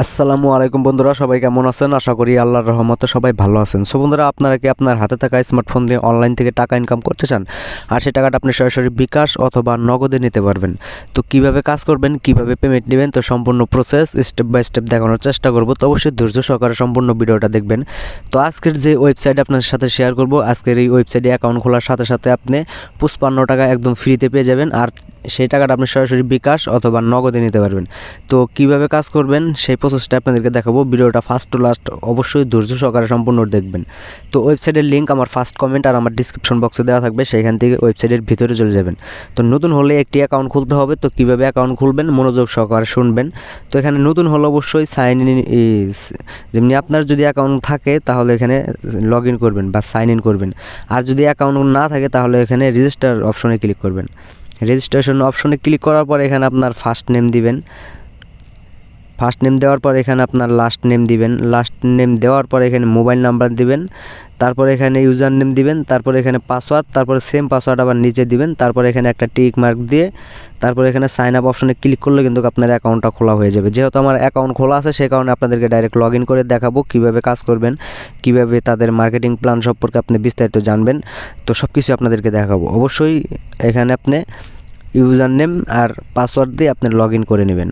আসসালামু আলাইকুম বন্ধুরা, সবাই কেমন আছেন? আশা করি আল্লাহর রহমতে সবাই ভালো আছেন। সো বন্ধুরা, আপনারা কি আপনার হাতে থাকা স্মার্টফোন দিয়ে অনলাইন থেকে টাকা ইনকাম করতে চান? আর সেই টাকাটা আপনি সরাসরি বিকাশ অথবা নগদে নিতে পারবেন। তো কিভাবে কাজ করবেন, কিভাবে পেমেন্ট নেবেন, তো সম্পূর্ণ প্রসেস স্টেপ বাই স্টেপ দেখানোর চেষ্টা করব। তো অবশ্যই ধৈর্য সহকারে সম্পূর্ণ ভিডিওটা দেখবেন। তো আজকের যে ওয়েবসাইট আপনাদের সাথে শেয়ার করব, আজকের এই ওয়েবসাইটে অ্যাকাউন্ট খোলার সাথে সাথে আপনি 55 টাকা একদম ফ্রিতে পেয়ে যাবেন। আর সেই টাকাটা আপনি সরাসরি বিকাশ অথবা নগদে নিতে পারবেন। তো কিভাবে কাজ করবেন সেই প্রসেসটা আপনাদেরকে দেখাবো। ভিডিওটা ফার্স্ট টু লাস্ট অবশ্যই ধৈর্য সহকারে সম্পূর্ণ দেখবেন। তো ওয়েবসাইটের লিঙ্ক আমার ফার্স্ট কমেন্ট আর আমার ডিসক্রিপশন বক্সে দেওয়া থাকবে, সেখান থেকে ওয়েবসাইটের ভিতরে চলে যাবেন। তো নতুন হলে একটি অ্যাকাউন্ট খুলতে হবে। তো কিভাবে অ্যাকাউন্ট খুলবেন মনোযোগ সহকারে শুনবেন। তো এখানে নতুন হলে অবশ্যই সাইন ইন, যেমনি আপনার যদি অ্যাকাউন্ট থাকে তাহলে এখানে লগ ইন করবেন বা সাইন ইন করবেন। আর যদি অ্যাকাউন্ট না থাকে তাহলে এখানে রেজিস্টার অপশনে ক্লিক করবেন। রেজিস্ট্রেশন অপশনে ক্লিক করার পর এখানে আপনার ফার্স্ট নেম দিবেন। ফার্স্ট নেম দেওয়ার পর এখানে আপনার লাস্ট নেম দিবেন। লাস্ট নেম দেওয়ার পর এখানে মোবাইল নাম্বার দিবেন। তারপর এখানে ইউজার নেম দিবেন। তারপর এখানে পাসওয়ার্ড, তারপরে সেম পাসওয়ার্ড আবার নিচে দিবেন। তারপর এখানে একটা টিক মার্ক দিয়ে তারপর এখানে সাইন আপ অপশনে ক্লিক করলে কিন্তু আপনার অ্যাকাউন্টটা খোলা হয়ে যাবে। যেহেতু আমার অ্যাকাউন্ট খোলা আছে সেই কারণে আপনাদেরকে ডাইরেক্ট লগ ইন করে দেখাবো কীভাবে কাজ করবেন, কীভাবে তাদের মার্কেটিং প্ল্যান সম্পর্কে আপনি বিস্তারিত জানবেন। তো সব কিছু আপনাদেরকে দেখাবো। অবশ্যই এখানে আপনি ইউজার নেম আর পাসওয়ার্ড দিয়ে আপনি লগ ইন করে নেবেন।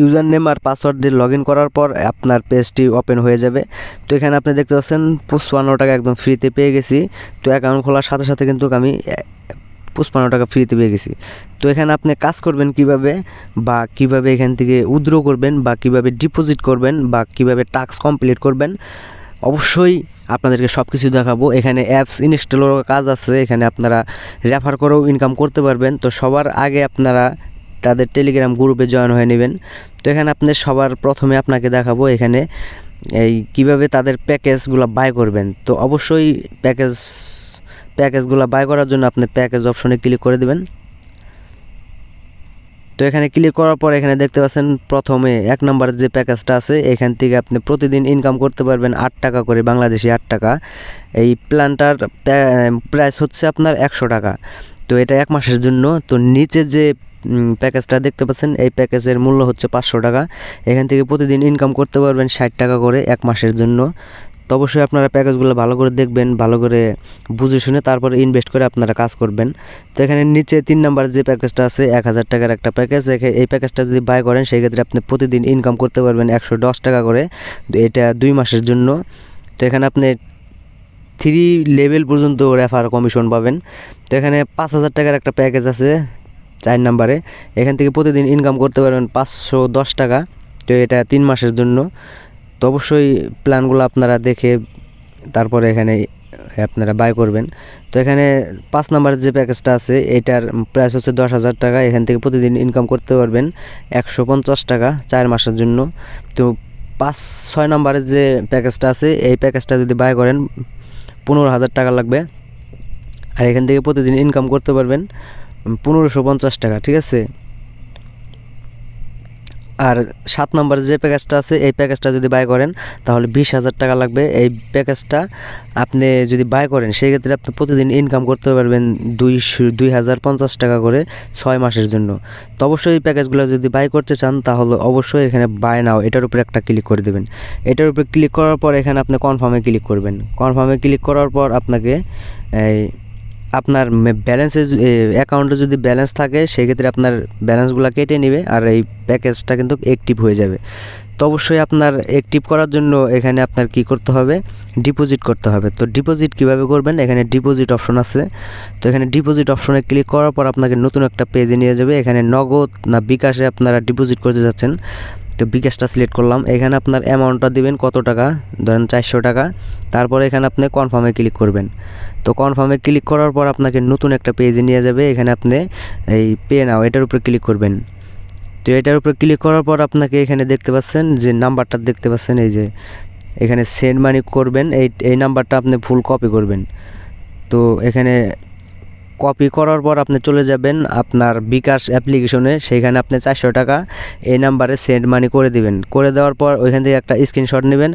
ইউজার নেম আর পাসওয়ার্ড দিয়ে লগ ইন করার পর আপনার পেজটি ওপেন হয়ে যাবে। তো এখানে আপনি দেখতে পাচ্ছেন 55 টাকা একদম ফ্রিতে পেয়ে গেছি। তো অ্যাকাউন্ট খোলার সাথে সাথে কিন্তু আমি 55 টাকা ফ্রিতে পেয়ে গেছি। তো এখানে আপনি কাজ করবেন কিভাবে, বা কিভাবে এখান থেকে উইথড্র করবেন, বা কিভাবে ডিপোজিট করবেন, বা কিভাবে টাস্ক কমপ্লিট করবেন, অবশ্যই আপনাদেরকে সব কিছু দেখাবো। এখানে অ্যাপস ইনস্টলেরও কাজ আছে, এখানে আপনারা রেফার করেও ইনকাম করতে পারবেন। তো সবার আগে আপনারা তাদের টেলিগ্রাম গ্রুপে জয়েন হয়ে নেবেন। তো এখানে আপনি সবার প্রথমে আপনাকে দেখাবো এখানে এই কিভাবে তাদের প্যাকেজগুলো বাই করবেন। তো অবশ্যই প্যাকেজগুলো বাই করার জন্য আপনি প্যাকেজ অপশনে ক্লিক করে দেবেন। তো এখানে ক্লিক করার পর এখানে দেখতে পাচ্ছেন প্রথমে 1 নম্বরের যে প্যাকেজটা আছে এখান থেকে আপনি প্রতিদিন ইনকাম করতে পারবেন 8 টাকা করে, বাংলাদেশি 8 টাকা। এই প্ল্যানটার প্রাইস হচ্ছে আপনার 100 টাকা। তো এটা 1 মাসের জন্য। তো নিচে যে প্যাকেজটা দেখতে পাচ্ছেন এই প্যাকেজের মূল্য হচ্ছে 500 টাকা। এখান থেকে প্রতিদিন ইনকাম করতে পারবেন 60 টাকা করে 1 মাসের জন্য। তো অবশ্যই আপনারা প্যাকেজগুলো ভালো করে দেখবেন, ভালো করে বুঝে শুনে তারপরে ইনভেস্ট করে আপনারা কাজ করবেন। তো এখানে নিচে 3 নাম্বার যে প্যাকেজটা আছে 1000 টাকার একটা প্যাকেজ। এই প্যাকেজটা যদি বাই করেন সেই ক্ষেত্রে আপনি প্রতিদিন ইনকাম করতে পারবেন 110 টাকা করে, এটা 2 মাসের জন্য। তো এখানে আপনি 3 লেভেল পর্যন্ত রেফার কমিশন পাবেন। তো এখানে 5000 টাকার একটা প্যাকেজ আছে 4 নাম্বারে, এখান থেকে প্রতিদিন ইনকাম করতে পারবেন 510 টাকা। তো এটা 3 মাসের জন্য। তো অবশ্যই প্ল্যানগুলো আপনারা দেখে তারপরে এখানে আপনারা বাই করবেন। তো এখানে 5 নাম্বারের যে প্যাকেজটা আছে এটার প্রাইস হচ্ছে 10,000 টাকা। এখান থেকে প্রতিদিন ইনকাম করতে পারবেন 150 টাকা 4 মাসের জন্য। তো 5-6 নাম্বারের যে প্যাকেজটা আছে এই প্যাকেজটা যদি বাই করেন 15,000 টাকা লাগবে। আর এখান থেকে প্রতিদিন ইনকাম করতে পারবেন 1550 টাকা, ঠিক আছে। আর 7 নম্বরের যে প্যাকেজটা আছে এই প্যাকেজটা যদি বাই করেন তাহলে 20,000 টাকা লাগবে। এই প্যাকেজটা আপনি যদি বাই করেন সেই ক্ষেত্রে আপনি প্রতিদিন ইনকাম করতে পারবেন 2050 টাকা করে 6 মাসের জন্য। তো অবশ্যই এই প্যাকেজগুলো যদি বাই করতে চান তাহলে অবশ্যই এখানে বাই নাও এটার উপরে একটা ক্লিক করে দেবেন। এটার উপরে ক্লিক করার পর এখানে আপনি কনফার্মে ক্লিক করবেন। কনফার্মে ক্লিক করার পর আপনাকে আপনার ব্যালেন্সে অ্যাকাউন্টে যদি ব্যালেন্স থাকে সেক্ষেত্রে আপনার ব্যালেন্সগুলো কেটে নেবে আর এই প্যাকেজটা কিন্তু অ্যাক্টিভ হয়ে যাবে। তো অবশ্যই আপনার অ্যাক্টিভ করার জন্য এখানে আপনার কি করতে হবে, ডিপোজিট করতে হবে। তো ডিপোজিট কিভাবে করবেন, এখানে ডিপোজিট অপশন আছে। তো এখানে ডিপোজিট অপশনে ক্লিক করার পর আপনাকে নতুন একটা পেজে নিয়ে যাবে। এখানে নগদ না বিকাশে আপনারা ডিপোজিট করতে যাচ্ছেন। তো বিকাশটা সিলেক্ট করলাম। এখানে আপনার অ্যামাউন্টটা দিবেন কত টাকা, ধরেন 400 টাকা। তারপরে এখানে আপনি কনফার্মে ক্লিক করবেন। তো কনফার্মে ক্লিক করার পর আপনাকে নতুন একটা পেজে নিয়ে যাবে। এখানে আপনি এই পে নাও এটার উপরে ক্লিক করবেন। তো এটার উপরে ক্লিক করার পর আপনাকে এখানে দেখতে পাচ্ছেন যে নাম্বারটা দেখতে পাচ্ছেন, এই যে এখানে সেন্ড মানি করবেন, এই নাম্বারটা আপনি ফুল কপি করবেন। তো এখানে কপি করার পর আপনি চলে যাবেন আপনার বিকাশ অ্যাপ্লিকেশনে, সেইখানে আপনি 400 টাকা এই নাম্বারে সেন্ড মানি করে দিবেন। করে দেওয়ার পর ওইখান থেকে একটা স্ক্রিনশট নেবেন,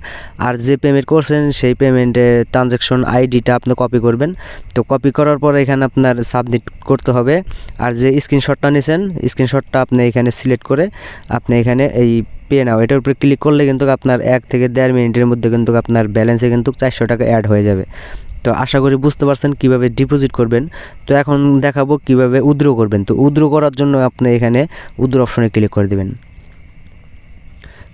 আর যে পেমেন্ট করছেন সেই পেমেন্টে ট্রানজ্যাকশন আইডিটা আপনি কপি করবেন। তো কপি করার পর এখানে আপনার সাবমিট করতে হবে। আর যে স্ক্রিনশটটা নিয়েছেন স্ক্রিনশটটা আপনি এখানে সিলেক্ট করে আপনি এখানে এই পে নাও এটার উপরে ক্লিক করলে কিন্তু আপনার 1 থেকে 1.5 মিনিটের মধ্যে কিন্তু আপনার ব্যালেন্সে কিন্তু 400 টাকা অ্যাড হয়ে যাবে। তো আশা করি বুঝতে পারছেন কিভাবে ডিপোজিট করবেন। তো এখন দেখাবো কিভাবে উইথড্র করবেন। তো উইথড্র করার জন্য আপনি এখানে উইথড্র অপশনে ক্লিক করে দিবেন।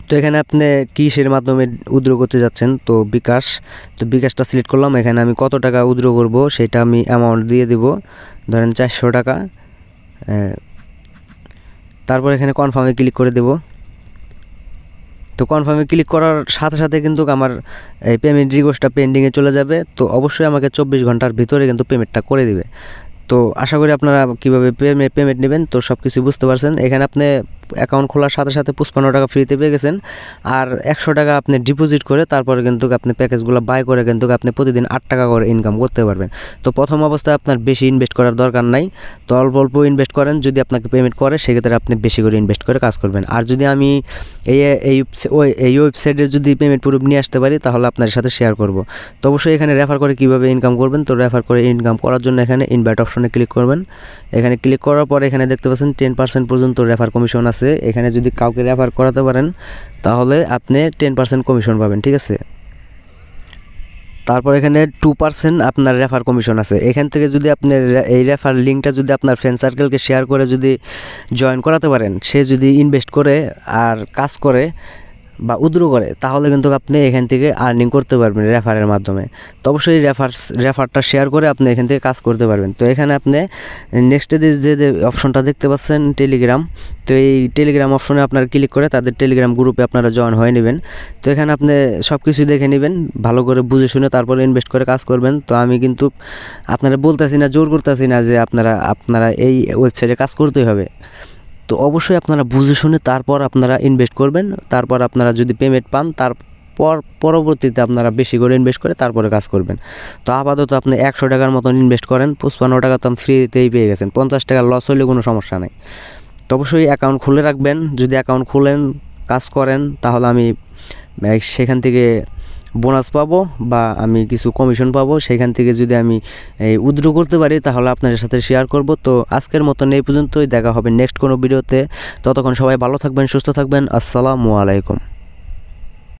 তো এখানে আপনি কিসের মাধ্যমে উইথড্র করতে যাচ্ছেন, তো বিকাশ। তো বিকাশটা সিলেক্ট করলাম। এখানে আমি কত টাকা উইথড্র করব সেটা আমি অ্যামাউন্ট দিয়ে দিব, ধরেন 400 টাকা। তারপর এখানে কনফার্মে ক্লিক করে দেব। তো কনফার্মে ক্লিক করার সাথে সাথে কিন্তু আমার এই পেমেন্ট রিকোয়েস্টটা পেন্ডিংয়ে চলে যাবে। তো অবশ্যই আমাকে 24 ঘন্টার ভিতরে কিন্তু পেমেন্টটা করে দিবে। তো আশা করি আপনারা কীভাবে পেমেন্ট নেবেন তো সব কিছু বুঝতে পারছেন। এখানে আপনি অ্যাকাউন্ট খোলার সাথে সাথে 55 টাকা ফ্রিতে পেয়ে গেছেন, আর 100 টাকা আপনি ডিপোজিট করে তারপরে কিন্তু আপনি প্যাকেজগুলো বাই করে কিন্তু আপনি প্রতিদিন 8 টাকা করে ইনকাম করতে পারবেন। তো প্রথম অবস্থায় আপনার বেশি ইনভেস্ট করার দরকার নাই, তো অল্প অল্প ইনভেস্ট করেন। যদি আপনাকে পেমেন্ট করে সেক্ষেত্রে আপনি বেশি করে ইনভেস্ট করে কাজ করবেন। আর যদি আমি এই ওয়েবসাইটের যদি পেমেন্ট প্রুফ নিয়ে আসতে পারি তাহলে আপনার সাথে শেয়ার করব। তো অবশ্যই এখানে রেফার করে কীভাবে ইনকাম করবেন, তো রেফার করে ইনকাম করার জন্য এখানে ইনভাইট অপশনে ক্লিক করবেন। এখানে ক্লিক করার পর এখানে দেখতে পাচ্ছেন 10% পর্যন্ত রেফার কমিশন আছে। এখানে যদি কাউকে রেফার করাতে পারেন তাহলে আপনি 10% কমিশন পাবেন, ঠিক আছে। তারপর এখানে 2% আপনার রেফার কমিশন আছে। এখান থেকে যদি আপনি এই রেফার লিঙ্কটা যদি আপনার ফ্রেন্ড সার্কেলকে শেয়ার করে যদি জয়েন করাতে পারেন, সে যদি ইনভেস্ট করে আর কাজ করে বা উইথড্র করে তাহলে কিন্তু আপনি এখান থেকে আর্নিং করতে পারবেন রেফারের মাধ্যমে। তো অবশ্যই রেফারটা শেয়ার করে আপনি এখান থেকে কাজ করতে পারবেন। তো এখানে আপনি নেক্সটে যে অপশনটা দেখতে পাচ্ছেন টেলিগ্রাম, তো এই টেলিগ্রাম অপশনে আপনারা ক্লিক করে তাদের টেলিগ্রাম গ্রুপে আপনারা জয়েন হয়ে নেবেন। তো এখানে আপনি সব কিছু দেখে নেবেন, ভালো করে বুঝে শুনে তারপরে ইনভেস্ট করে কাজ করবেন। তো আমি কিন্তু আপনারা বলতেছি না, জোর করতেছি না যে আপনারা এই ওয়েবসাইটে কাজ করতেই হবে। তো অবশ্যই আপনারা বুঝে শুনে তারপর আপনারা ইনভেস্ট করবেন। তারপর আপনারা যদি পেমেন্ট পান পরবর্তীতে আপনারা বেশি করে ইনভেস্ট করে তারপরে কাজ করবেন। তো আপাতত আপনি 100 টাকার মতন ইনভেস্ট করেন, 55 টাকা তো ফ্রিতেই পেয়ে গেছেন, 50 টাকা লস হলে কোনো সমস্যা নেই। তো অবশ্যই অ্যাকাউন্ট খুলে রাখবেন। যদি অ্যাকাউন্ট খুলেন কাজ করেন তাহলে আমি সেখান থেকে বোনাস পাবো বা আমি কিছু কমিশন পাবো। সেখান থেকে যদি আমি এই উইথড্র করতে পারি তাহলে আপনাদের সাথে শেয়ার করব। তো আজকের মতন এই পর্যন্তই, দেখা হবে নেক্সট কোনো ভিডিওতে। ততক্ষণ সবাই ভালো থাকবেন, সুস্থ থাকবেন। আসসালামু আলাইকুম।